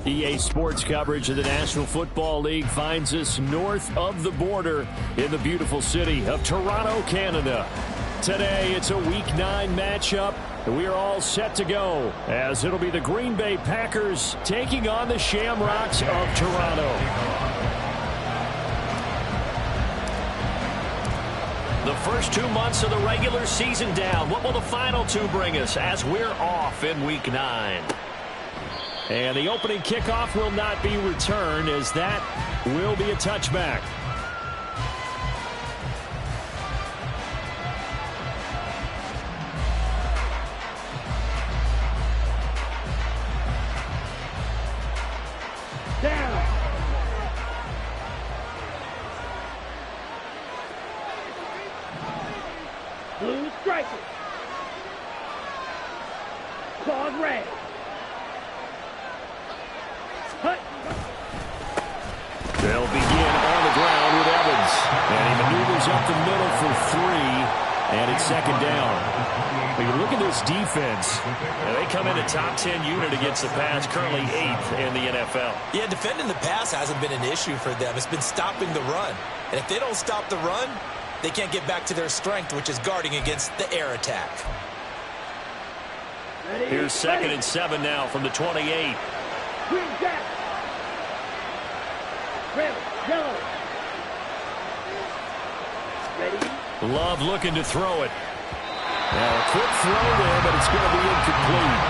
EA Sports coverage of the National Football League finds us north of the border in the beautiful city of Toronto, Canada. Today, it's a Week 9 matchup, and we are all set to go, as it'll be the Green Bay Packers taking on the Shamrocks of Toronto. The first 2 months of the regular season down. What will the final 2 bring us as we're off in Week 9? And the opening kickoff will not be returned, as that will be a touchback. Down. Blue strikers. Claws red. They'll begin on the ground with Evans. And he maneuvers up the middle for 3. And it's second down. When you look at this defense, they come in a top 10 unit against the pass, currently 8th in the NFL. Yeah, defending the pass hasn't been an issue for them. It's been stopping the run. And if they don't stop the run, they can't get back to their strength, which is guarding against the air attack. Here's second and 7 now from the 28. Green jack. Red, yellow. Ready. Love looking to throw it. Now a quick throw there, but it's going to be incomplete.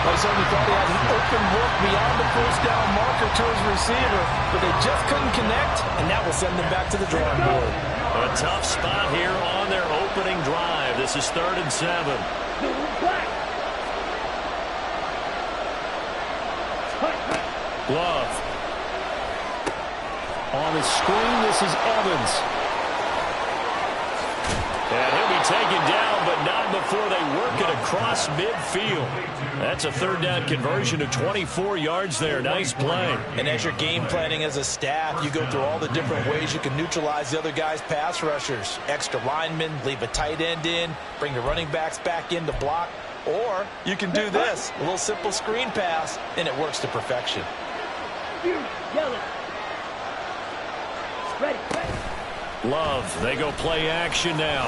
I certainly thought he had an open look beyond the first down marker to his receiver, but they just couldn't connect, and that will send them back to the drawing board. A tough spot here on their opening drive. This is 3rd and 7. Love. On the screen, this is Evans. And he'll be taken down, but not before they work it across midfield. That's a 3rd down conversion of 24 yards there. Nice play. And as you're game planning as a staff, you go through all the different ways you can neutralize the other guy's pass rushers. Extra linemen, leave a tight end in, bring the running backs back in to block. Or you can do this, a little simple screen pass, and it works to perfection. Yellow. Ready. Love, they go play action now.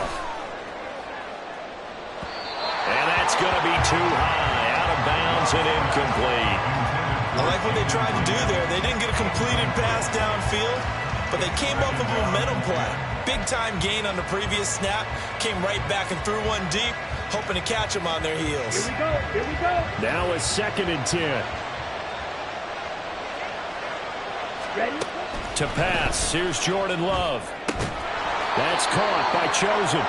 And that's going to be too high, out of bounds and incomplete. I like what they tried to do there. They didn't get a completed pass downfield, but they came up with a momentum play. Big-time gain on the previous snap, came right back and threw one deep, hoping to catch them on their heels. Here we go. Now a 2nd and 10. Ready? To pass, here's Jordan Love. That's caught by Chosen.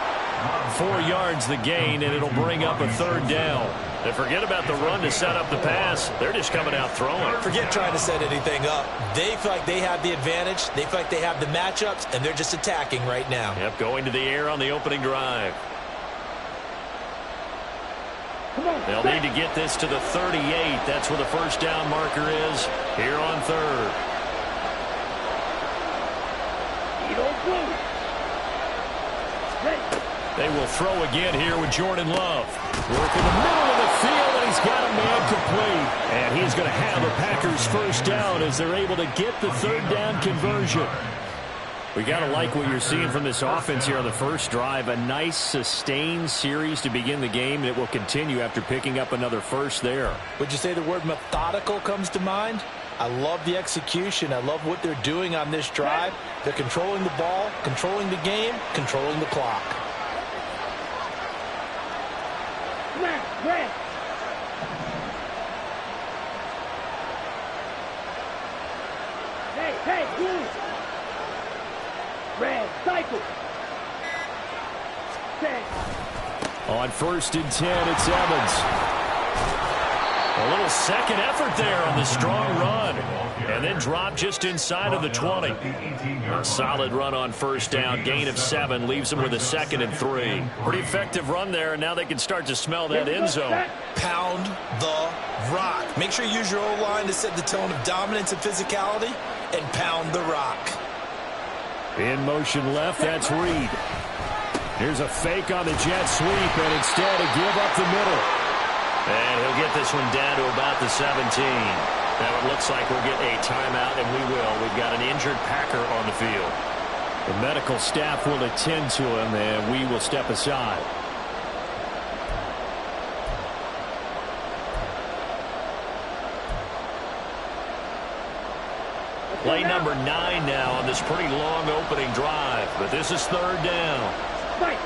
4 yards the gain, and it'll bring up a 3rd down. And forget about the run to set up the pass. They're just coming out throwing. Forget trying to set anything up. They feel like they have the advantage. They feel like they have the matchups, and they're just attacking right now. Yep, going to the air on the opening drive. Come on. They'll need to get this to the 38. That's where the first down marker is here on 3rd. They will throw again here with Jordan Love. Work in the middle of the field, and he's got a man complete. And he's going to have a Packers first down as they're able to get the 3rd down conversion. We got to like what you're seeing from this offense here on the first drive. A nice, sustained series to begin the game, and it will continue after picking up another first there. Would you say the word methodical comes to mind? I love the execution. I love what they're doing on this drive. They're controlling the ball, controlling the game, controlling the clock. Red. Hey, blue. Red, cycle. Set. On 1st and 10, it's Evans. A little second effort there on the strong run. And then drop just inside of the 20. A solid run on first down. Gain of 7 leaves them with a 2nd and 3. Pretty effective run there, and now they can start to smell that end zone. Pound the rock. Make sure you use your O-line to set the tone of dominance and physicality, and pound the rock. In motion left, that's Reed. Here's a fake on the jet sweep, and instead a give up the middle. And he'll get this one down to about the 17. Now it looks like we'll get a timeout, and we will. We've got an injured Packer on the field. The medical staff will attend to him, and we will step aside. Play number 9 now on this pretty long opening drive, but this is third down. Right.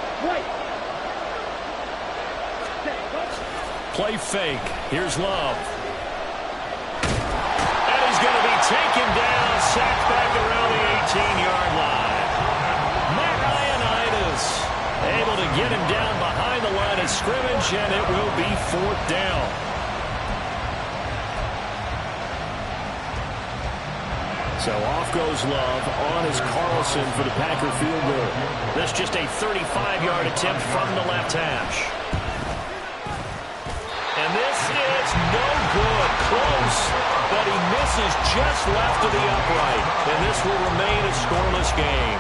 Play fake. Here's Love. And he's going to be taken down, sacked back around the 18-yard line. Matt Ioannidis able to get him down behind the line of scrimmage, and it will be fourth down. So off goes Love. On is Carlson for the Packer field goal. That's just a 35-yard attempt from the left hash. And this is no good. Close, but he misses just left of the upright. And this will remain a scoreless game.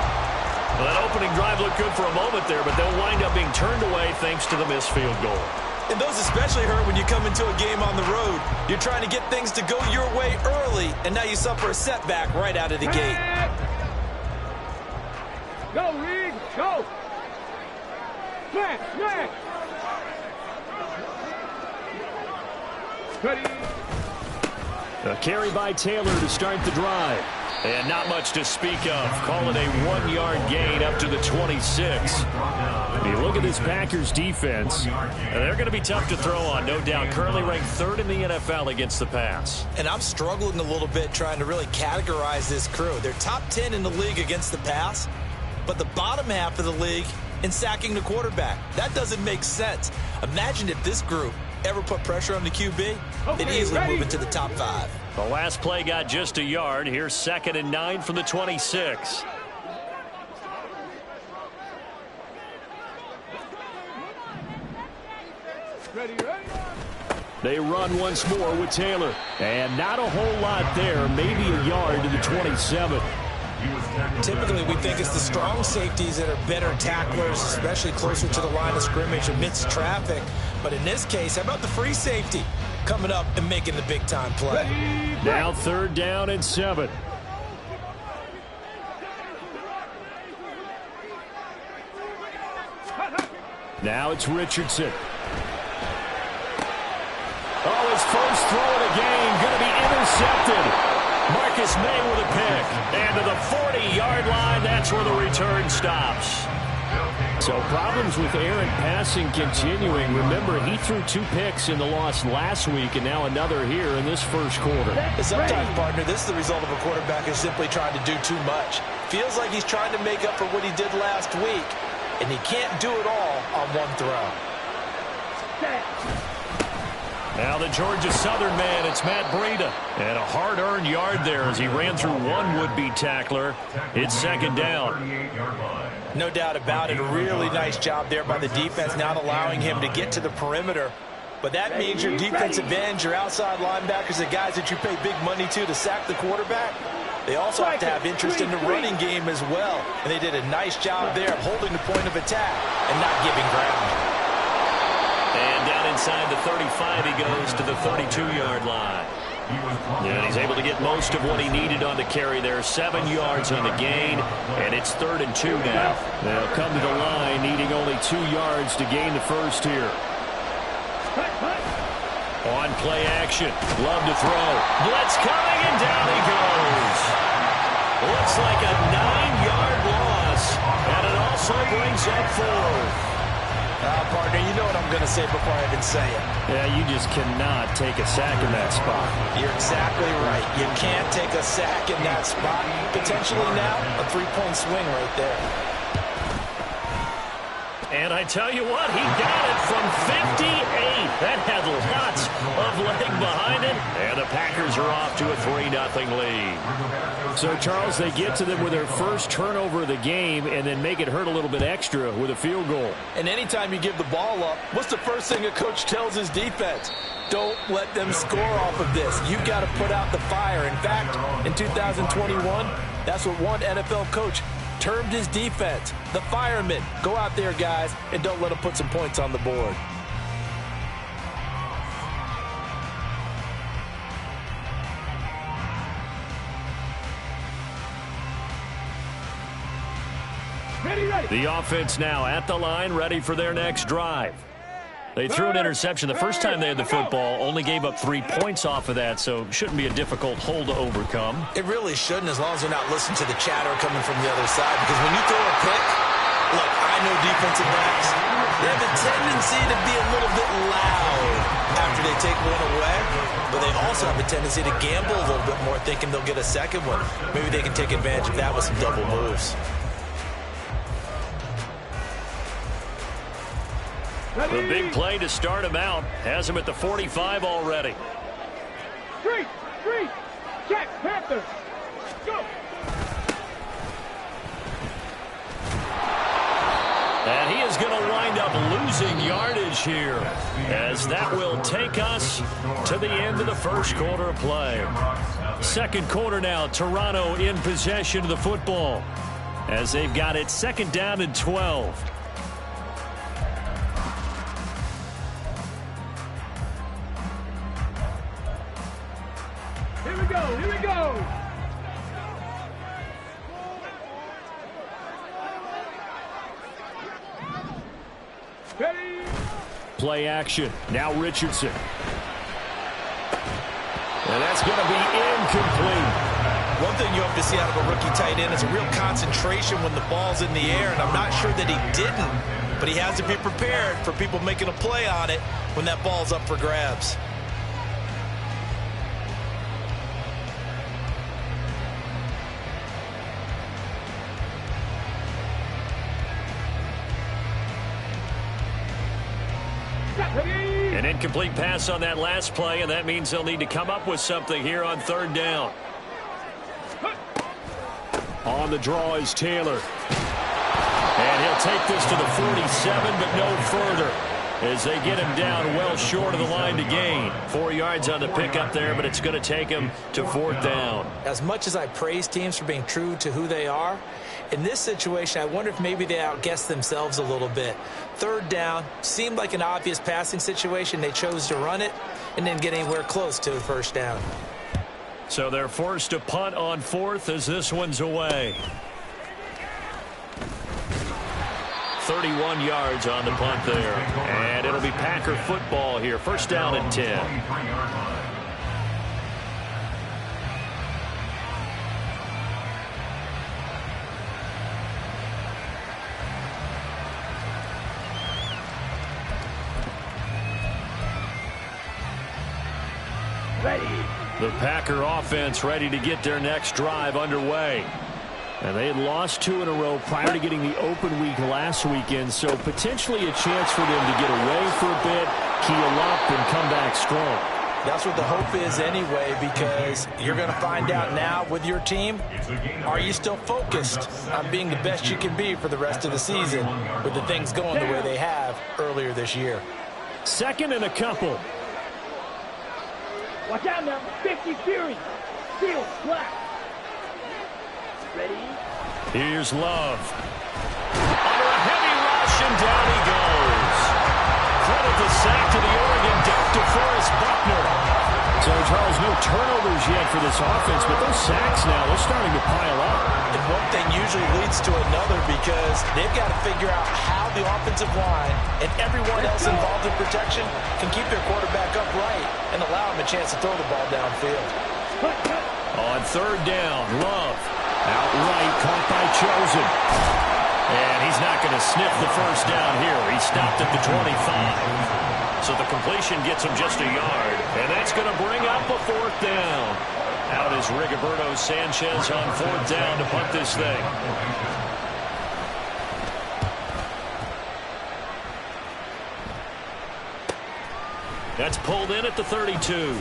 Well, that opening drive looked good for a moment there, but they'll wind up being turned away thanks to the missed field goal. And those especially hurt when you come into a game on the road. You're trying to get things to go your way early, and now you suffer a setback right out of the gate. Go, Reed, go. Smash. Ready. A carry by Taylor to start the drive. And not much to speak of. Call it a 1-yard gain up to the 26. You look at this Packers defense, and they're going to be tough to throw on, no doubt. Currently ranked 3rd in the NFL against the pass. And I'm struggling a little bit trying to really categorize this crew. They're top 10 in the league against the pass, but the bottom half of the league in sacking the quarterback. That doesn't make sense. Imagine if this group ever put pressure on the QB, they'd easily move into the top 5. The last play got just a yard. Here's 2nd and 9 from the 26. Ready. They run once more with Taylor. And not a whole lot there. Maybe a yard to the 27. Typically, we think it's the strong safeties that are better tacklers, especially closer to the line of scrimmage amidst traffic. But in this case, how about the free safety coming up and making the big-time play? Now 3rd down and 7. Now it's Richardson. Oh, his first throw of the game going to be intercepted. Marcus May with a pick. And to the 40-yard line, that's where the return stops. So problems with Aaron passing continuing. Remember, he threw 2 picks in the loss last week, and now another here in this first quarter. Sometimes, partner, this is the result of a quarterback who's simply trying to do too much. Feels like he's trying to make up for what he did last week, and he can't do it all on one throw. Now the Georgia Southern man, it's Matt Breida. And a hard-earned yard there as he ran through one would-be tackler. It's 2nd down. No doubt about it. A really nice job there by the defense, not allowing him to get to the perimeter. But that means your defensive ends, your outside linebackers, the guys that you pay big money to sack the quarterback, they also have to have interest in the running game as well. And they did a nice job there of holding the point of attack and not giving ground. And down inside the 35, he goes to the 32-yard line. And he's able to get most of what he needed on the carry there. 7 yards on the gain, and it's 3rd and 2 now. They'll come to the line, needing only 2 yards to gain the first here. On play action. Love to throw. Blitz coming, and down he goes. Looks like a 9-yard loss, and it also brings up 4. Partner, you know what I'm going to say before I even say it. Yeah, you just cannot take a sack in that spot. You're exactly right. You can't take a sack in that spot. Potentially now, a 3-point swing right there. And I tell you what, he got it from 58. That had lots of leg behind it. And the Packers are off to a 3-0 lead. So, Charles, they get to them with their first turnover of the game and then make it hurt a little bit extra with a field goal. And anytime you give the ball up, what's the first thing a coach tells his defense? Don't let them score off of this. You've got to put out the fire. In fact, in 2021, that's what one NFL coach termed his defense, the firemen. Go out there, guys, and don't let them put some points on the board. The offense now at the line, ready for their next drive. They threw an interception the first time they had the football, only gave up 3 points off of that, so shouldn't be a difficult hole to overcome. It really shouldn't, as long as they're not listening to the chatter coming from the other side, because when you throw a pick, look, I know defensive backs, they have a tendency to be a little bit loud after they take one away, but they also have a tendency to gamble a little bit more, thinking they'll get a second one. Maybe they can take advantage of that with some double moves. The big play to start him out has him at the 45 already. Street, check, Panther, go. And he is going to wind up losing yardage here, as that will take us to the end of the first quarter of play. Second quarter now, Toronto in possession of the football, as they've got it second down and 12. Here we go. Ready. Play action. Now Richardson. And that's going to be incomplete. One thing you have to see out of a rookie tight end is a real concentration when the ball's in the air, and I'm not sure that he didn't, but he has to be prepared for people making a play on it when that ball's up for grabs. An incomplete pass on that last play, and that means they'll need to come up with something here on third down. On the draw is Taylor. And he'll take this to the 47, but no further, as they get him down well short of the line to gain. 4 yards on the pickup there, but it's going to take him to fourth down. As much as I praise teams for being true to who they are, in this situation, I wonder if maybe they outguessed themselves a little bit. Third down seemed like an obvious passing situation. They chose to run it and didn't get anywhere close to a first down. So they're forced to punt on fourth as this one's away. 31 yards on the punt there. And it'll be Packer football here. First down and 10. The Packer offense ready to get their next drive underway. And they had lost 2 in a row prior to getting the open week last weekend, so potentially a chance for them to get away for a bit, keel up, and come back strong. That's what the hope is anyway, because you're going to find out now with your team, are you still focused on being the best you can be for the rest of the season with the things going the way they have earlier this year? Second and a couple. Watch out now. 50 Fury. Steel, black. Ready? Here's Love. Under a heavy rush, and down he goes. Credit the sack to the Oregon Duck, DeForest Buckner. So, Charles, no turnovers yet for this offense, but those sacks now, they're starting to pile up. And one thing usually leads to another, because they've got to figure out how the offensive line and everyone else involved in protection can keep their quarterback upright and allow him a chance to throw the ball downfield. On third down, Love. Outright caught by Chosen. And he's not going to sniff the first down here. He stopped at the 25. So the completion gets him just a yard. And that's going to bring up a fourth down. Out is Rigoberto Sanchez on fourth down to punt this thing. That's pulled in at the 32.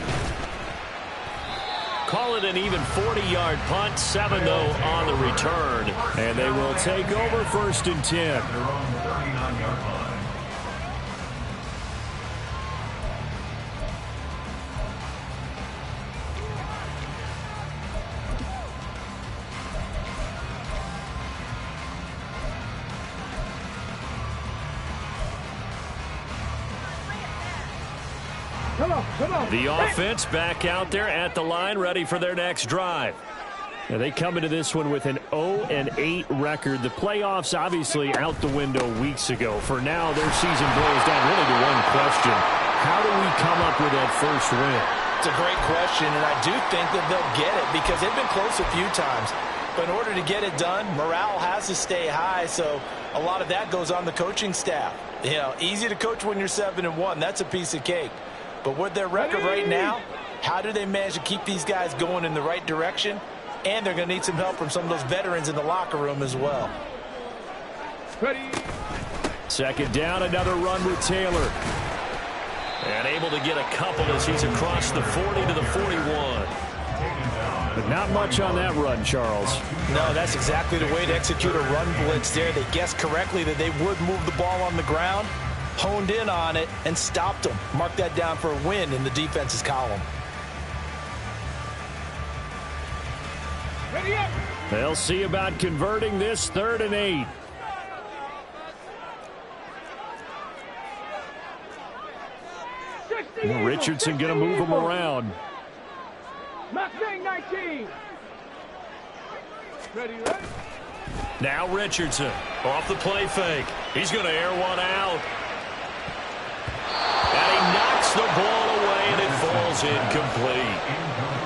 Call it an even 40-yard punt. 7, though, on the return. And they will take over first and 10. Come on. The offense back out there at the line, ready for their next drive. Now they come into this one with an 0-8 record. The playoffs obviously out the window weeks ago. For now, their season boils down really to one question. How do we come up with that first win? It's a great question, and I do think that they'll get it because they've been close a few times. But in order to get it done, morale has to stay high, so a lot of that goes on the coaching staff. You know, easy to coach when you're 7-1. That's a piece of cake. But with their record right now, how do they manage to keep these guys going in the right direction? And they're going to need some help from some of those veterans in the locker room as well. Ready. Second down, another run with Taylor. And able to get a couple as he's across the 40 to the 41. But not much on that run, Charles. No, that's exactly the way to execute a run blitz there. They guessed correctly that they would move the ball on the ground, honed in on it, and stopped them. Mark that down for a win in the defense's column. Ready up. They'll see about converting this 3rd and 8. Richardson going to move him around. Mustang 19. Ready, right? Now Richardson off the play fake. He's going to air one out. And he knocks the ball away, and it falls incomplete.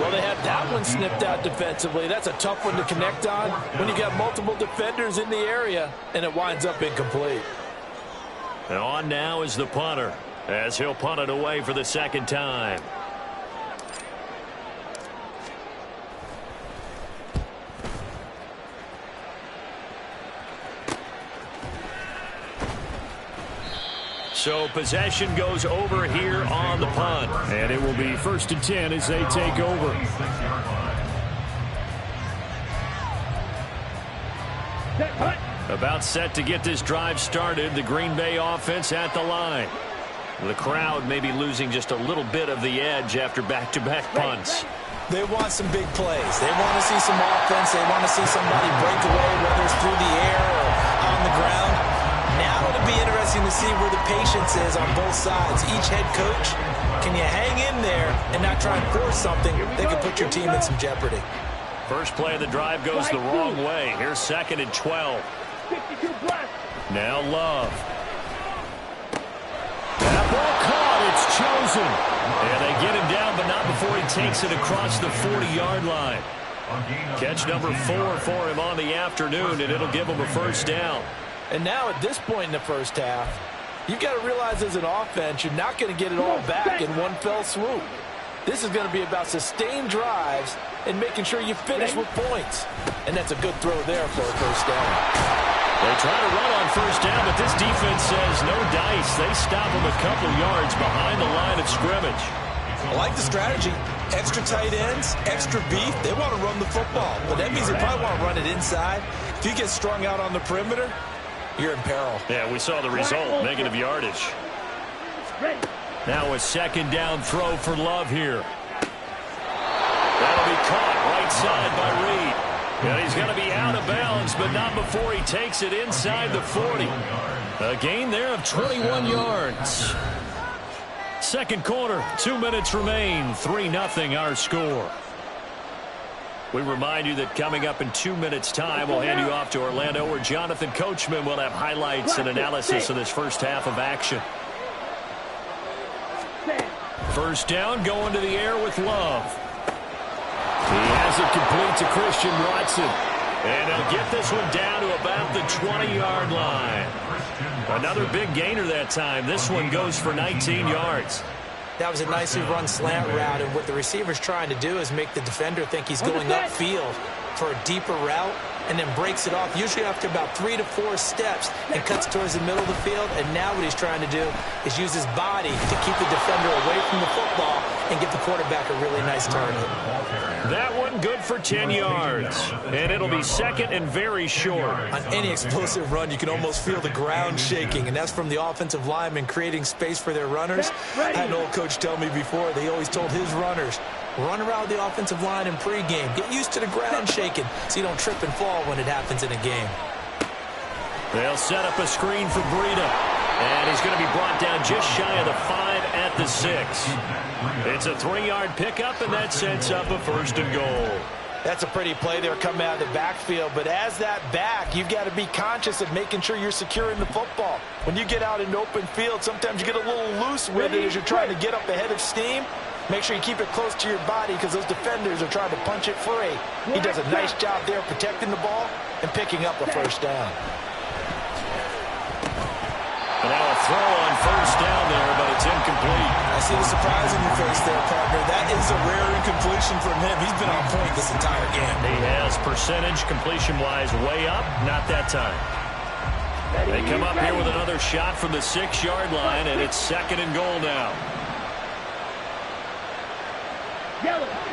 Well, they had that one snipped out defensively. That's a tough one to connect on when you got multiple defenders in the area, and it winds up incomplete. And on now is the punter, as he'll punt it away for the second time. So possession goes over here on the punt. And it will be 1st and 10 as they take over. About set to get this drive started. The Green Bay offense at the line. The crowd may be losing just a little bit of the edge after back-to-back punts. They want some big plays. They want to see some offense. They want to see somebody break away, whether it's through the air or on the ground. Now it'll be interesting to see where the patience is on both sides. Each head coach, can you hang in there and not try and force something that could put your team in some jeopardy? First play of the drive goes the wrong way. Here's 2nd and 12. 52 black. Now Love. That ball caught. It's chosen. And they get him down, but not before he takes it across the 40-yard line. Catch number 4 for him on the afternoon, and it'll give him a first down. And now at this point in the first half, you've got to realize as an offense, you're not going to get it all back in one fell swoop. This is going to be about sustained drives and making sure you finish with points. And that's a good throw there for a first down. They try to run on first down, but this defense says no dice. They stop him a couple yards behind the line of scrimmage. I like the strategy. Extra tight ends, extra beef. They want to run the football, but that means they probably want to run it inside. If you get strung out on the perimeter, you're in peril. Yeah, we saw the result, negative yardage. Now a 2nd down throw for Love here. That'll be caught right side by Reed. And he's going to be out of bounds, but not before he takes it inside the 40. A gain there of 21 yards. Second quarter, 2 minutes remain. 3-0 our score. We remind you that coming up in 2 minutes' time, we'll hand you off to Orlando, where Jonathan Coachman will have highlights and analysis of this first half of action. First down, going to the air with Love. He has it complete to Christian Watson. And they'll get this one down to about the 20-yard line. Another big gainer that time. This one goes for 19 yards. That was a nicely run slant route, and what the receiver's trying to do is make the defender think he's going upfield for a deeper route, and then breaks it off, usually after about 3 to 4 steps, and cuts towards the middle of the field. And now what he's trying to do is use his body to keep the defender away from the football and give the quarterback a really nice target. That one good for 10 yards. And it'll be 2nd and very short. On any explosive run, you can almost feel the ground shaking, and that's from the offensive linemen creating space for their runners. I had an old coach tell me before, they always told his runners, run around the offensive line in pregame. Get used to the ground shaking so you don't trip and fall when it happens in a game. They'll set up a screen for Breida. And he's going to be brought down just shy of the 5 at the 6. It's a 3-yard pickup, and that sets up a 1st and goal. That's a pretty play there coming out of the backfield, but as that back, you've got to be conscious of making sure you're securing the football. When you get out in open field, sometimes you get a little loose with it as you're trying to get up ahead of steam. Make sure you keep it close to your body because those defenders are trying to punch it free. He does a nice job there protecting the ball and picking up a first down. And now a throw on first down there, but it's incomplete. I see the surprise in your face there, partner. That is a rare incompletion from him. He's been on point this entire game. He has percentage completion-wise way up. Not that time. They come up here with another shot from the 6-yard line, and it's 2nd and goal now.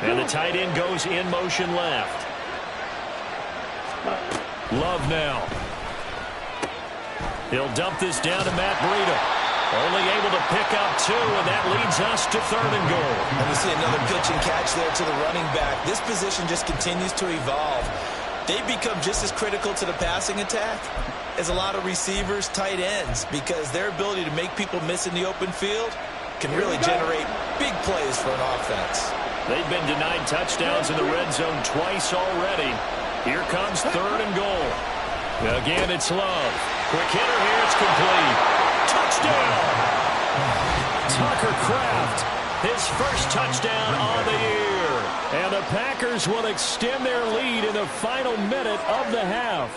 And the tight end goes in motion left. Love now. He'll dump this down to Matt Breida. Only able to pick up 2, and that leads us to 3rd and goal. And we see another pitch and catch there to the running back. This position just continues to evolve. They've become just as critical to the passing attack as a lot of receivers, tight ends, because their ability to make people miss in the open field can really generate big plays for an offense. They've been denied touchdowns in the red zone twice already. Here comes 3rd and goal. Again, it's Love. Quick hitter here. It's complete. Touchdown. Tucker Kraft, his first touchdown on the year. And the Packers will extend their lead in the final minute of the half.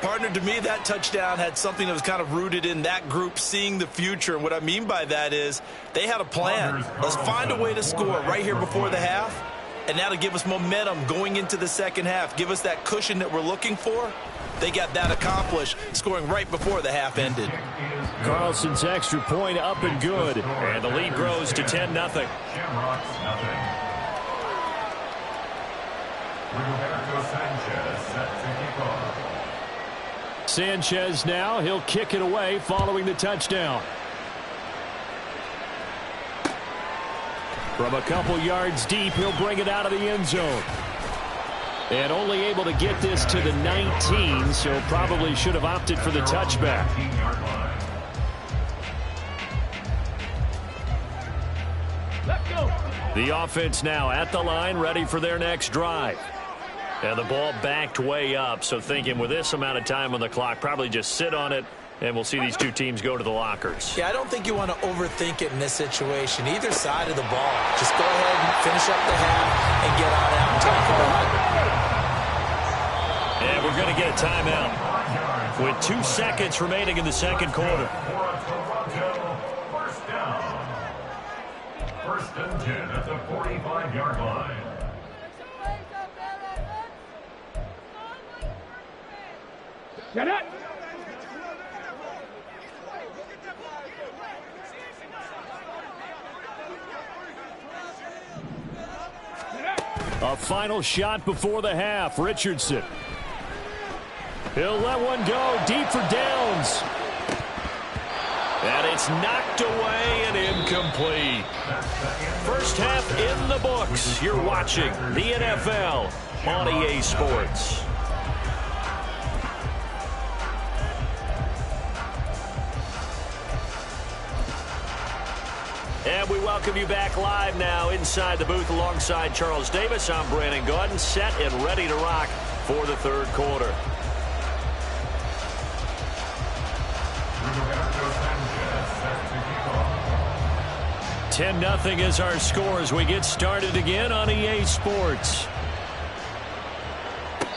Partner, to me, that touchdown had something that was kind of rooted in that group seeing the future. And what I mean by that is they had a plan. Let's find a way to score right here before the half. And now to give us momentum going into the second half, give us that cushion that we're looking for. They got that accomplished, scoring right before the half ended. Carlson's extra point up and good. And the lead grows to 10-0. Shamrocks, nothing. Roberto Sanchez set to kick off. Sanchez now, he'll kick it away following the touchdown. From a couple yards deep, he'll bring it out of the end zone. And only able to get this to the 19, so probably should have opted for the touchback. Let's go. The offense now at the line, ready for their next drive. And the ball backed way up, so thinking with this amount of time on the clock, probably just sit on it, and we'll see these two teams go to the lockers. Yeah, I don't think you want to overthink it in this situation. Either side of the ball. Just go ahead and finish up the half and get on out and talk about it. And we're going to get a timeout with 2 seconds remaining in the second quarter. First down. 1st and 10 at the 45-yard line. Get it. A final shot before the half. Richardson. He'll let one go deep for downs. And it's knocked away and incomplete. First half in the books. You're watching the NFL on EA Sports. And we welcome you back live now inside the booth alongside Charles Davis. I'm Brandon Gaudin, set and ready to rock for the third quarter. Roberto Sanchez set to kick off. 10-0 is our score as we get started again on EA Sports.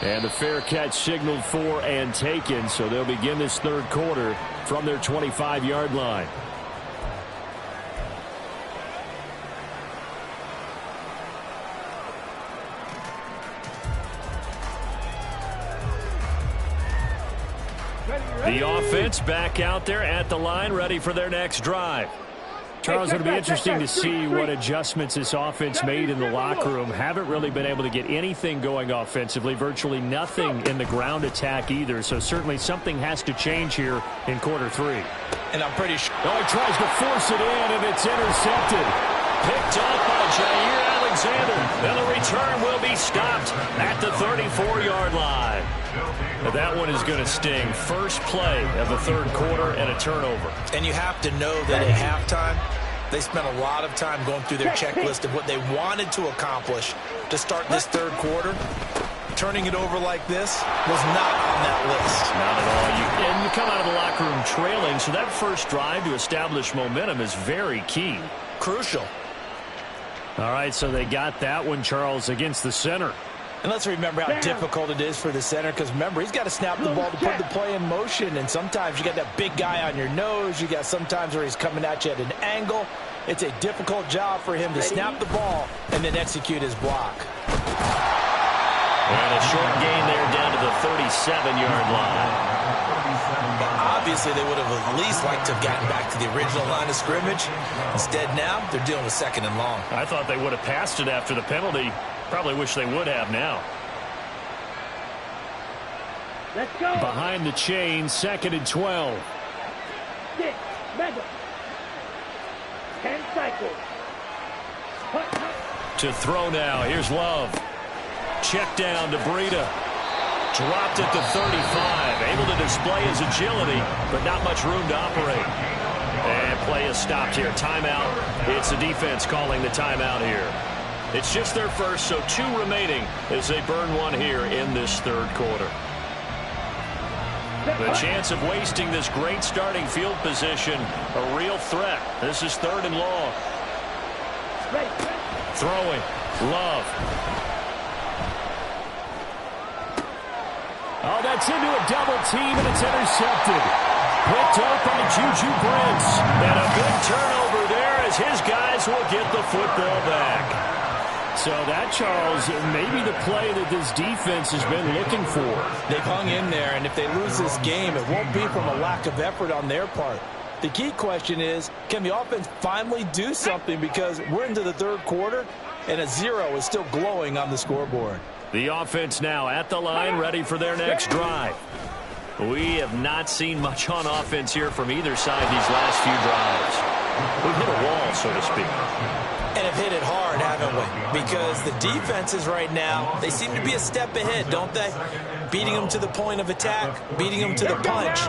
And the fair catch signaled for and taken, so they'll begin this third quarter from their 25-yard line. The offense back out there at the line, ready for their next drive. Charles, it'll be interesting to see what adjustments this offense made in the locker room. Haven't really been able to get anything going offensively, virtually nothing in the ground attack either. So certainly something has to change here in quarter 3. And I'm pretty sure. Oh, he tries to force it in, and it's intercepted. Picked up by Jair Alexander. And the return will be stopped at the 34-yard line. But that one is going to sting. First play of the third quarter and a turnover. And you have to know that at halftime, They spent a lot of time going through their checklist of what they wanted to accomplish to start this third quarter. Turning it over like this was not on that list. Not at all. And you come out of the locker room trailing, so that first drive to establish momentum is very key. Crucial. All right, so they got that one, Charles, against the center. And let's remember how difficult it is for the center, because remember, he's got to snap the ball to put the play in motion, and sometimes you got that big guy on your nose. You got sometimes where he's coming at you at an angle. It's a difficult job for him to snap the ball and then execute his block. And a short gain there down to the 37-yard line. Obviously, they would have at least liked to have gotten back to the original line of scrimmage. Instead, now they're dealing with 2nd and long. I thought they would have passed it after the penalty. Probably wish they would have now. Let's go. Behind the chain, 2nd and 12. 6, mega. 10 cycles. To throw now. Here's Love. Check down to Breida. Dropped at the 35. Able to display his agility, but not much room to operate. And play is stopped here. Timeout. It's the defense calling the timeout here. It's just their first, so 2 remaining as they burn one here in this third quarter. The chance of wasting this great starting field position, a real threat. This is 3rd and long. Throwing. Love. Oh, that's into a double team, and it's intercepted. Picked up by Juju Brents. And a good turnover there as his guys will get the football back. So that, Charles, maybe the play that this defense has been looking for. They've hung in there, and if they lose this game, it won't be from a lack of effort on their part. The key question is, can the offense finally do something, because we're into the third quarter, and a 0 is still glowing on the scoreboard. The offense now at the line, ready for their next drive. We have not seen much on offense here from either side these last few drives. We've hit a wall, so to speak. And have hit it hard, haven't we? Because the defenses right now, they seem to be a step ahead, don't they? Beating them to the point of attack, beating them to the punch.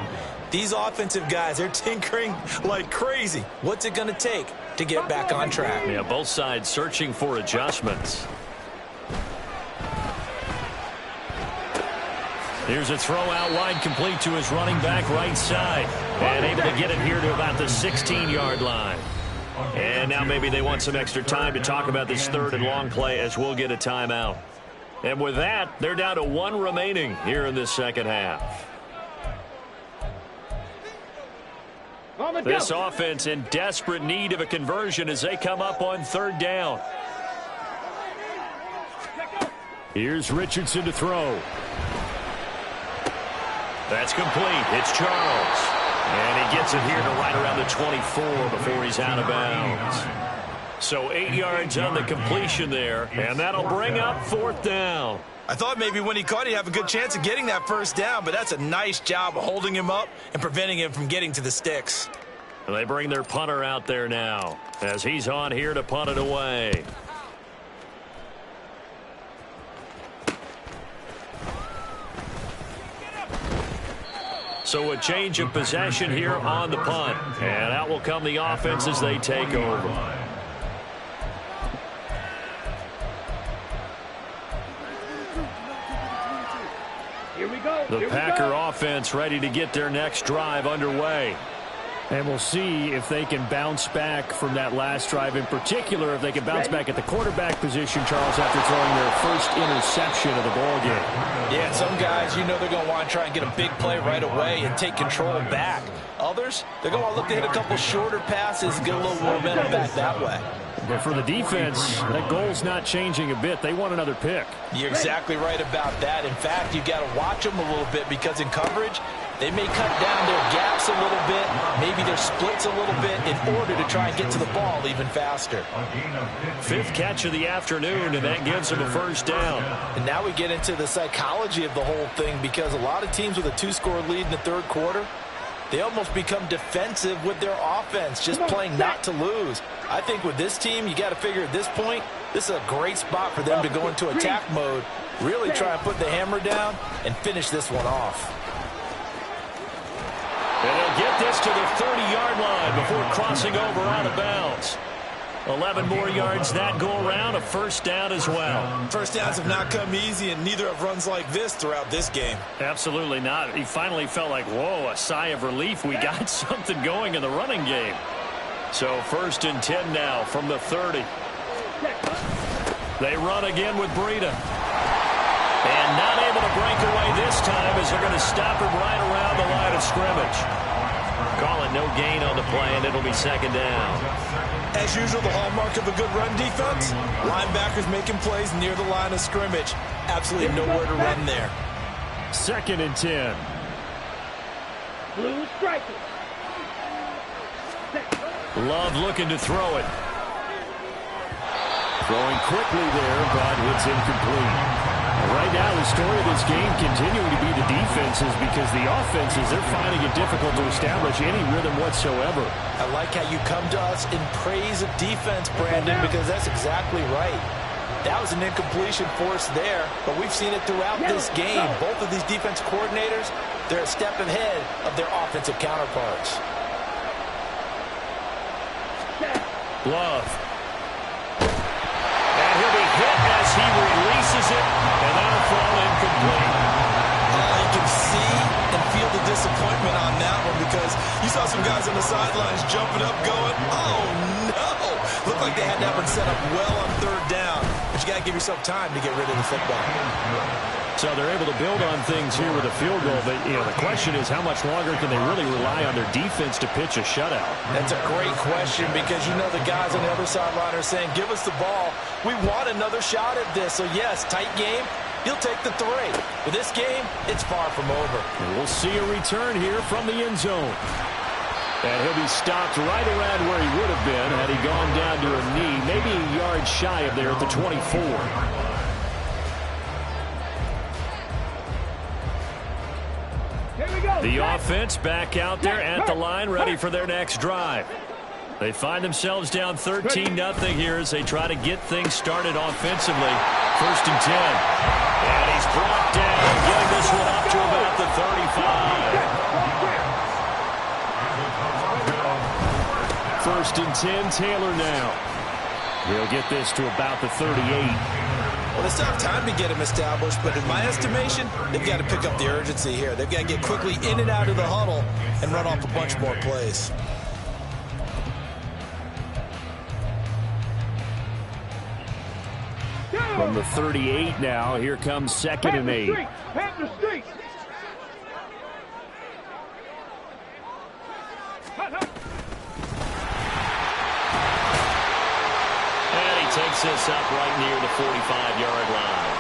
These offensive guys, they're tinkering like crazy. What's it going to take to get back on track? Yeah, both sides searching for adjustments. Here's a throw out wide, complete to his running back right side. And able to get it here to about the 16-yard line. And now maybe they want some extra time to talk about this 3rd and long play as we'll get a timeout. And with that, they're down to 1 remaining here in this second half. This offense in desperate need of a conversion as they come up on 3rd down. Here's Richardson to throw. That's complete. It's Charles. And he gets it here to right around the 24 before he's out of bounds. So 8 yards on the completion there, and that'll bring up 4th down. I thought maybe when he caught it, he'd have a good chance of getting that 1st down, but that's a nice job of holding him up and preventing him from getting to the sticks. And they bring their punter out there now as he's on here to punt it away. So a change of possession here on the punt. And out will come the offense as they take over. Here we go. The Packer offense ready to get their next drive underway. And we'll see if they can bounce back from that last drive, in particular, if they can bounce back at the quarterback position, Charles, after throwing their first interception of the ballgame. Yeah, some guys, you know they're going to want to try and get a big play right away and take control back. Others, they're going to look to hit a couple shorter passes, get a little momentum back that way. But for the defense, that goal's not changing a bit. They want another pick. You're exactly right about that. In fact, you got to watch them a little bit, because in coverage, they may cut down their gaps a little bit, maybe their splits a little bit, in order to try and get to the ball even faster. 5th catch of the afternoon, and that gives them a 1st down. And now we get into the psychology of the whole thing, because a lot of teams with a 2-score lead in the third quarter, they almost become defensive with their offense, just playing not to lose. I think with this team, you got to figure at this point, this is a great spot for them to go into attack mode, really try and put the hammer down and finish this one off. And they'll get this to the 30-yard line before crossing over out of bounds. 11 more yards that go around, a first down as well. First downs have not come easy, and neither have runs like this throughout this game. Absolutely not. He finally felt like, whoa, a sigh of relief. We got something going in the running game. So 1st and 10 now from the 30. They run again with Breida. And not able to break away this time as they're going to stop him right around the line of scrimmage. Call it no gain on the play, and it'll be 2nd down. As usual, the hallmark of a good run defense, linebackers making plays near the line of scrimmage. Absolutely nowhere to run there. 2nd and 10. Blue striker. Love looking to throw it. Throwing quickly there, but it's incomplete. Right now, the story of this game continuing to be the defenses, because the offenses, they're finding it difficult to establish any rhythm whatsoever. I like how you come to us in praise of defense, Brandon, because that's exactly right. That was an incompletion force there, but we've seen it throughout this game. Both of these defense coordinators, they're a step ahead of their offensive counterparts. Love. And he'll be hit as he releases it, and that'll fall incomplete. You can see and feel the disappointment on that one, because you saw some guys on the sidelines jumping up going, oh no! Looked like they had that one set up well on 3rd down, but you got to give yourself time to get rid of the football. So they're able to build on things here with a field goal, but the question is, how much longer can they really rely on their defense to pitch a shutout? That's a great question, because the guys on the other sideline are saying, give us the ball. We want another shot at this. So yes, tight game, you'll take the 3. But this game, it's far from over. We'll see a return here from the end zone. And he'll be stopped right around where he would have been had he gone down to a knee, maybe a yard shy of there at the 24. The offense back out there at the line, ready for their next drive. They find themselves down 13-0 here as they try to get things started offensively. 1st and 10. And he's brought down, getting this one up to about the 35. 1st and 10, Taylor now. He'll get this to about the 38. Well, they still have time to get him established, but in my estimation, they've got to pick up the urgency here. They've got to get quickly in and out of the huddle and run off a bunch more plays. From the 38 now, here comes 2nd and 8. Takes this up right near the 45-yard line.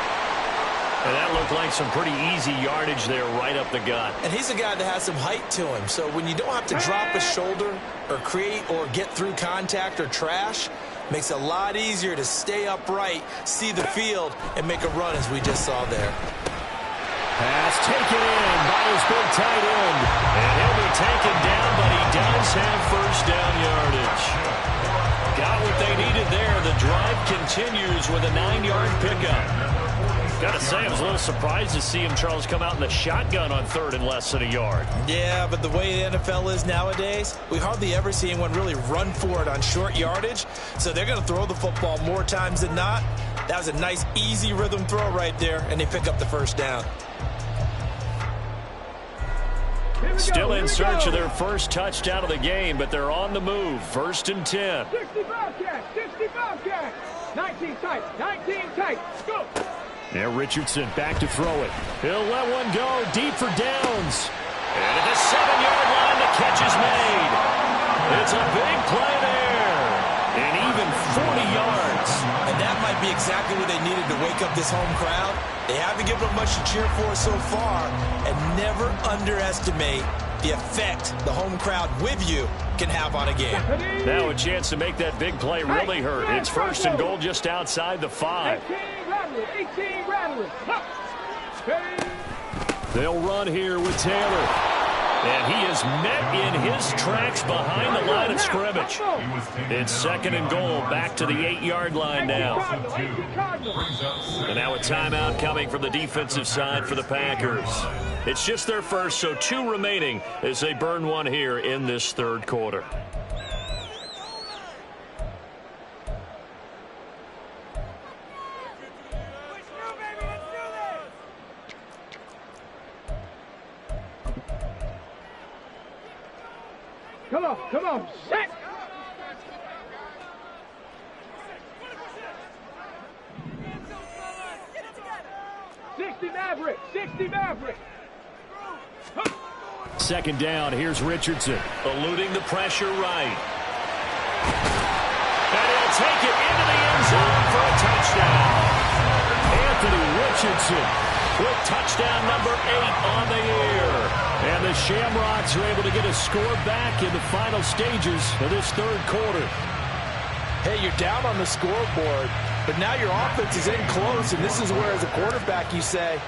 And that looked like some pretty easy yardage there right up the gut. And he's a guy that has some height to him. So when you don't have to drop a shoulder or create or get through contact or trash, makes it a lot easier to stay upright, see the field, and make a run as we just saw there. Pass taken in by his big tight end. And he'll be taken down, but he does have first down yardage. Got what they needed there. The drive continues with a 9-yard pickup. Got to say, I was a little surprised to see him, Charles, come out in the shotgun on 3rd and less than a yard. Yeah, but the way the NFL is nowadays, we hardly ever see anyone really run for it on short yardage. So they're going to throw the football more times than not. That was a nice, easy rhythm throw right there, and they pick up the first down. Still in search of their first touchdown of the game, but they're on the move. 1st and 10. 65 catch. 19 tight. Go. Now Richardson back to throw it. He'll let one go deep for downs. And at the 7-yard line, the catch is made. It's a big play there. And even 40 yards. And that might be exactly what they needed to wake up this home crowd. They haven't given them much to cheer for so far. And never underestimate the effect the home crowd with you can have on a game. Now a chance to make that big play really hurt. It's 1st and goal just outside the 5. 18 rattling. They'll run here with Taylor. And he is met in his tracks behind the line of scrimmage. It's 2nd and goal, back to the 8-yard line now. And now a timeout coming from the defensive side for the Packers. It's just their first, so 2 remaining as they burn one here in this 3rd quarter. Come on, set! Sixty Maverick! 2nd down, here's Richardson. Eluding the pressure right. And he'll take it into the end zone for a touchdown. Anthony Richardson with touchdown number 8 on the year. And the Shamrocks are able to get a score back in the final stages of this 3rd quarter. Hey, you're down on the scoreboard, but now your offense is in close, and this is where, as a quarterback, you say,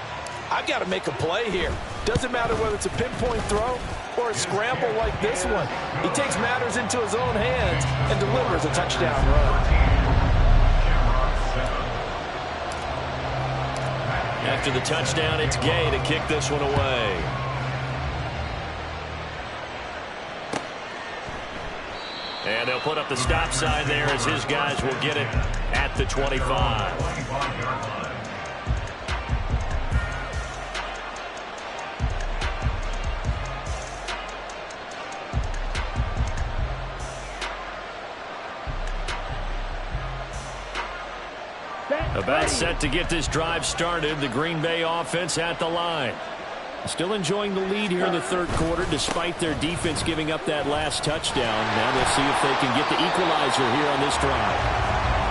I've got to make a play here. Doesn't matter whether it's a pinpoint throw or a scramble like this one. He takes matters into his own hands and delivers a touchdown run. After the touchdown, it's Gay to kick this one away. And they'll put up the stop sign there as his guys will get it at the 25. About set to get this drive started. The Green Bay offense at the line. Still enjoying the lead here in the 3rd quarter despite their defense giving up that last touchdown. Now they'll see if they can get the equalizer here on this drive.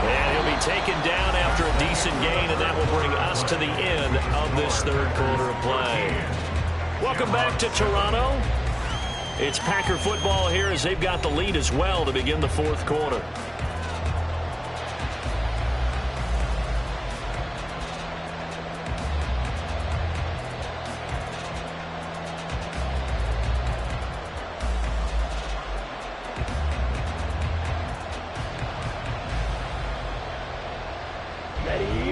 And he'll be taken down after a decent gain, and that will bring us to the end of this 3rd quarter of play. Welcome back to Toronto. It's Packer football here as they've got the lead as well to begin the 4th quarter.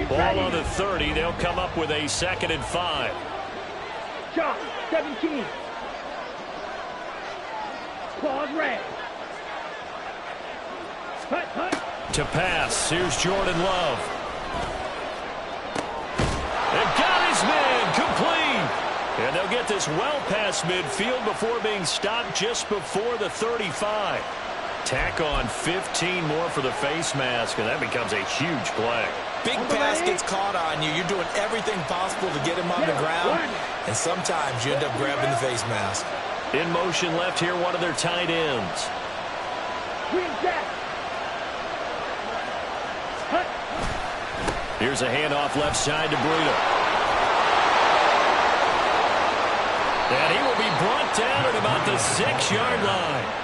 Ball on the 30. They'll come up with a 2nd and 5. Shot, 17. Claws red. Hut. To pass. Here's Jordan Love. And got his man complete. And they'll get this well past midfield before being stopped just before the 35. Tack on 15 more for the face mask, and that becomes a huge play. Big pass gets caught on you. You're doing everything possible to get him on the ground, and sometimes you end up grabbing the face mask. In motion left here, one of their tight ends. Here's a handoff left side to Breida. And he will be brought down at about the 6-yard line.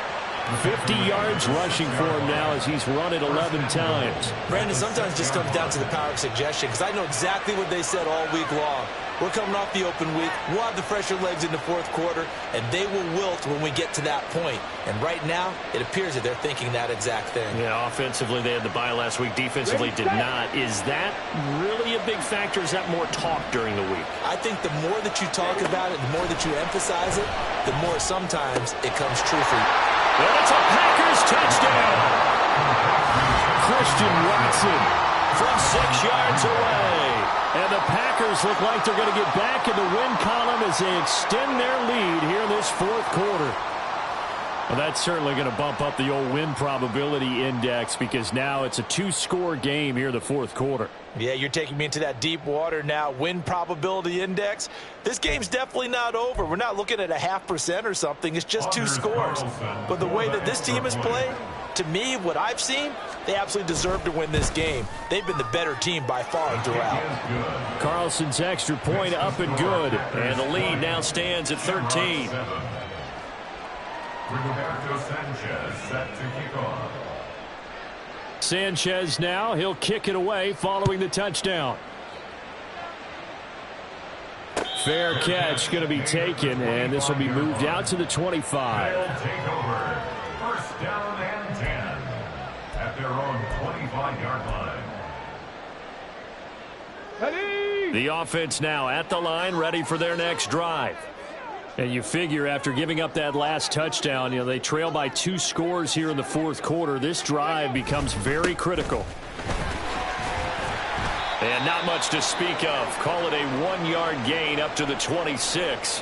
50 yards rushing for him now as he's run it 11 times. Brandon, sometimes it just comes down to the power of suggestion, because I know exactly what they said all week long. We're coming off the open week. We'll have the fresher legs in the 4th quarter, and they will wilt when we get to that point. And right now, it appears that they're thinking that exact thing. Yeah, offensively, they had the bye last week. Defensively, did not. Is that really a big factor? Is that more talk during the week? I think the more that you talk about it, the more that you emphasize it, the more sometimes it comes true for you. And it's a Packers touchdown. Christian Watson from 6 yards away. And the Packers look like they're going to get back in the win column as they extend their lead here in this 4th quarter. Well, that's certainly going to bump up the old win probability index because now it's a 2-score game here in the 4th quarter. Yeah, you're taking me into that deep water now. Win probability index. This game's definitely not over. We're not looking at a 0.5% or something. It's just 2 scores. But the way that this team has played, to me, what I've seen, they absolutely deserve to win this game. They've been the better team by far and throughout. Carlson's extra point up and good. And the lead now stands at 13. Roberto Sanchez set to kick off. Sanchez now, he'll kick it away following the touchdown. Fair catch going to be taken, and this will be moved out to the 25. They'll take over. First down and 10 at their own 25-yard line. Ready? The offense now at the line, ready for their next drive. And you figure after giving up that last touchdown, they trail by 2 scores here in the fourth quarter. This drive becomes very critical. And not much to speak of. Call it a 1-yard gain up to the 26.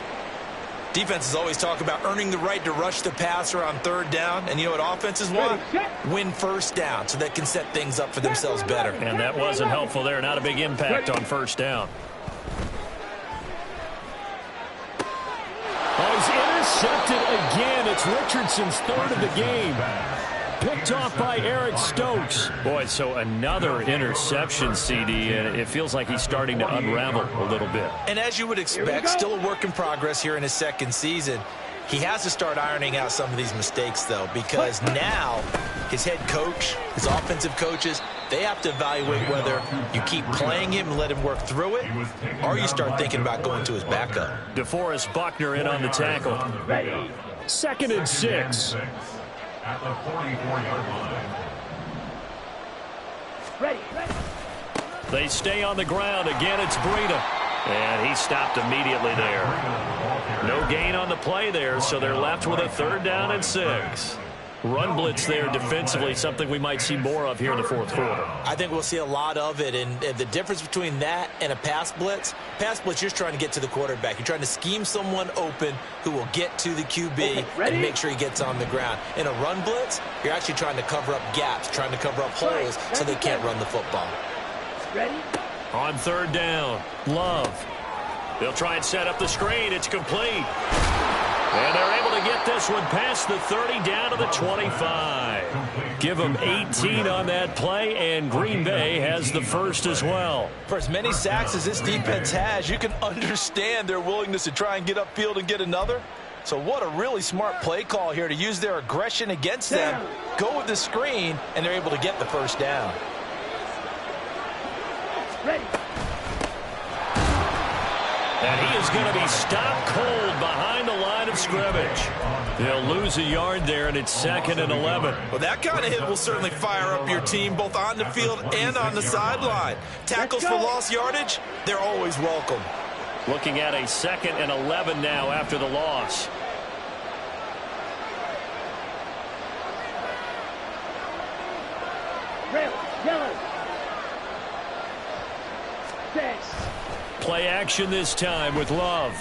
Defenses always talk about earning the right to rush the passer on third down. And you know what offenses want? Win first down so they can set things up for themselves better. And that wasn't helpful there. Not a big impact on first down. Oh, he's intercepted again. It's Richardson's third of the game. Picked off by Eric Stokes. Boy, so another interception, CD, and it feels like he's starting to unravel a little bit. And as you would expect, still a work in progress here in his second season. He has to start ironing out some of these mistakes, though, because now his head coach, his offensive coaches, they have to evaluate whether you keep playing him and let him work through it, or you start thinking about going to his backup. DeForest Buckner in on the tackle. 2nd and 6. At the 44-yard line. Ready. They stay on the ground. Again, it's Breida. And he stopped immediately there. No gain on the play there, so they're left with a 3rd down and 6. Run blitz there defensively, something we might see more of here in the fourth quarter. I think we'll see a lot of it, and the difference between that and a pass blitz, you're just trying to get to the quarterback. You're trying to scheme someone open who will get to the QB and make sure he gets on the ground. In a run blitz, you're actually trying to cover up gaps, trying to cover up holes so they can't run the football. Ready? On 3rd down, Love. They'll try and set up the screen. It's complete. And they're able to get this one past the 30 down to the 25. Give them 18 on that play, and Green Bay has the first as well. For as many sacks as this defense has, you can understand their willingness to try and get upfield and get another. So what a really smart play call here to use their aggression against them, go with the screen, and they're able to get the first down. Ready. And he is going to be stopped cold behind the line of scrimmage. They'll lose a yard there, and it's 2nd and 11. Well, that kind of hit will certainly fire up your team both on the field and on the sideline. Tackles for lost yardage, they're always welcome. Looking at a 2nd and 11 now after the loss. Red, yellow. 6. Play action this time with Love.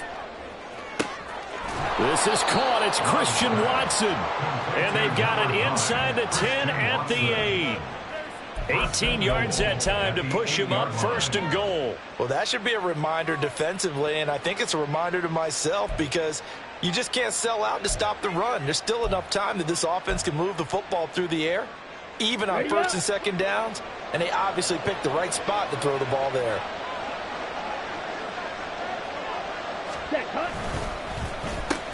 This is caught. It's Christian Watson. And they've got it inside the 10 at the 8. 18 yards that time to push him up 1st and goal. Well, that should be a reminder defensively, and I think it's a reminder to myself because you just can't sell out to stop the run. There's still enough time that this offense can move the football through the air, even on 1st and 2nd downs, and they obviously picked the right spot to throw the ball there.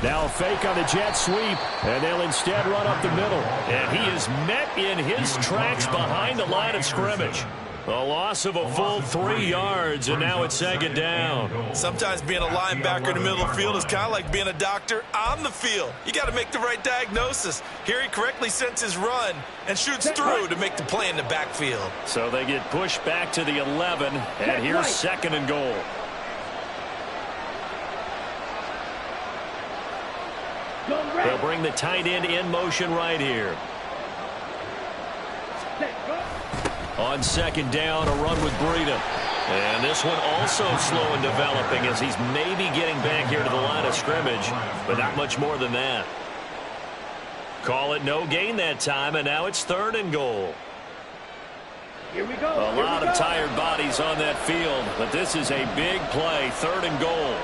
Now a fake on the jet sweep, and they'll instead run up the middle. And he is met in his tracks behind the line of scrimmage. A loss of a full 3 yards, and now it's 2nd down. Sometimes being a linebacker in the middle of the field is kind of like being a doctor on the field. You got to make the right diagnosis. Here he correctly sends his run and shoots through to make the play in the backfield. So they get pushed back to the 11, and here's 2nd and goal. They'll bring the tight end in motion right here. On 2nd down, a run with Breida. And this one also slow in developing as he's maybe getting back here to the line of scrimmage, but not much more than that. Call it no gain that time, and now it's 3rd and goal. Here we go. A lot of tired bodies on that field, but this is a big play, 3rd and goal.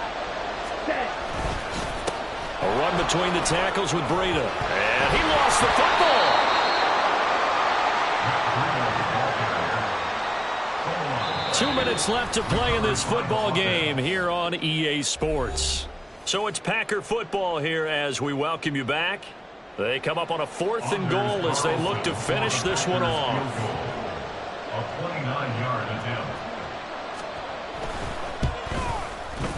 A run between the tackles with Breida. And he lost the football. Two minutes left to play in this football game here on EA Sports. So it's Packer football here as we welcome you back. They come up on a 4th and goal as they look to finish this one off. A 29-yard attempt.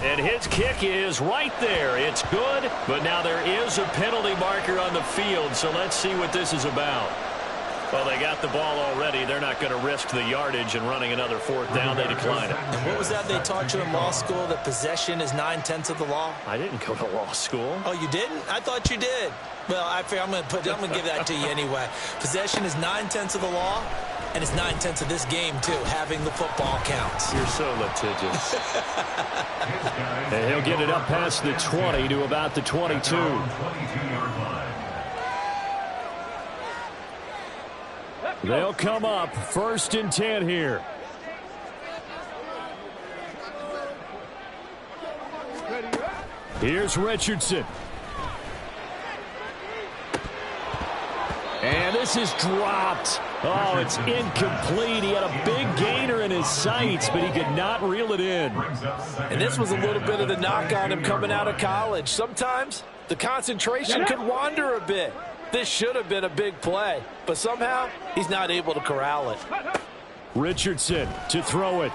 And his kick is right there. It's good, but now there is a penalty marker on the field, so let's see what this is about. Well, they got the ball already. They're not going to risk the yardage and running another fourth down. They decline it. And what was that they taught you in law school, that possession is 9/10 of the law? I didn't go to law school. Oh, you didn't? I thought you did. Well, I'm going to give that to you anyway. Possession is 9/10 of the law, and it's 9/10 of this game, too. Having the football counts. You're so litigious. And he'll get it up past the 20 to about the 22. They'll come up 1st and 10 here. Here's Richardson. And this is dropped. Oh, it's incomplete. He had a big gainer in his sights, but he could not reel it in. And this was a little bit of the knock on him coming out of college. Sometimes the concentration could wander a bit. This should have been a big play, but somehow he's not able to corral it. Richardson to throw it.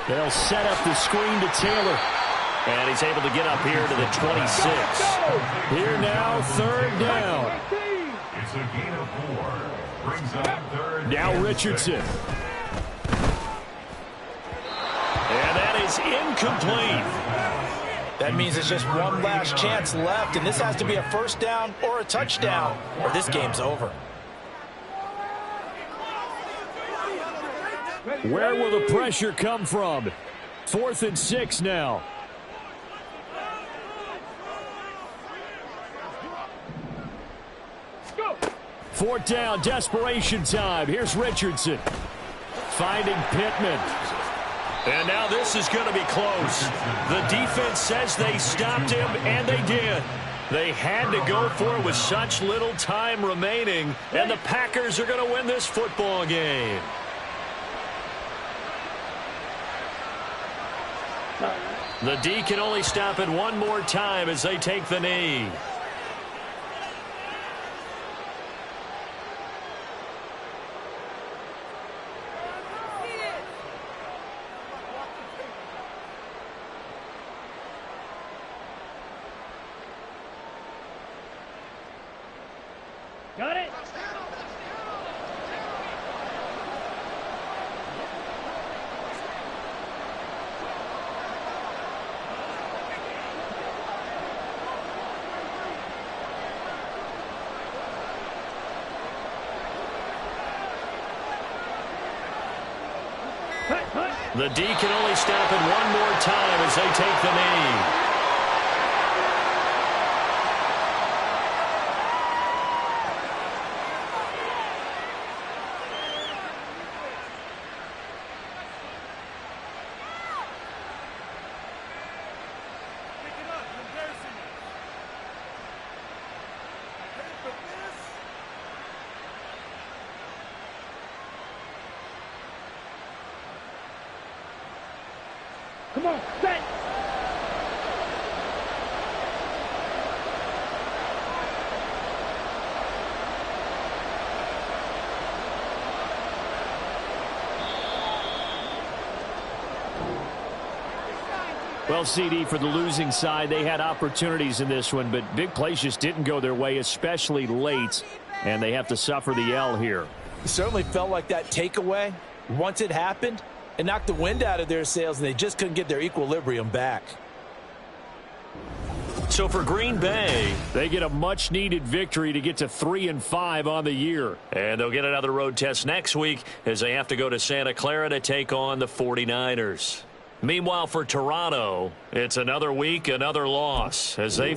They'll set up the screen to Taylor. And he's able to get up here to the 26. Here now, 3rd down. It's a gain of 4. Brings up 3rd. Now Richardson. And that is incomplete. That means there's just one last chance left, and this has to be a 1st down or a touchdown, or this game's over. Where will the pressure come from? 4th and 6 now. Fourth down, desperation time. Here's Richardson. Finding Pittman. And now this is going to be close. The defense says they stopped him, and they did. They had to go for it with such little time remaining, and the Packers are going to win this football game. The D can only stop it one more time as they take the knee. Got it? The D can only stop it one more time as they take the knee. Come on, set! Well, CD, for the losing side, they had opportunities in this one, but big plays just didn't go their way, especially late, and they have to suffer the L here. It certainly felt like that takeaway, once it happened, it knocked the wind out of their sails, and they just couldn't get their equilibrium back. So for Green Bay, they get a much-needed victory to get to 3-5 on the year. And they'll get another road test next week as they have to go to Santa Clara to take on the 49ers. Meanwhile, for Toronto, it's another week, another loss as they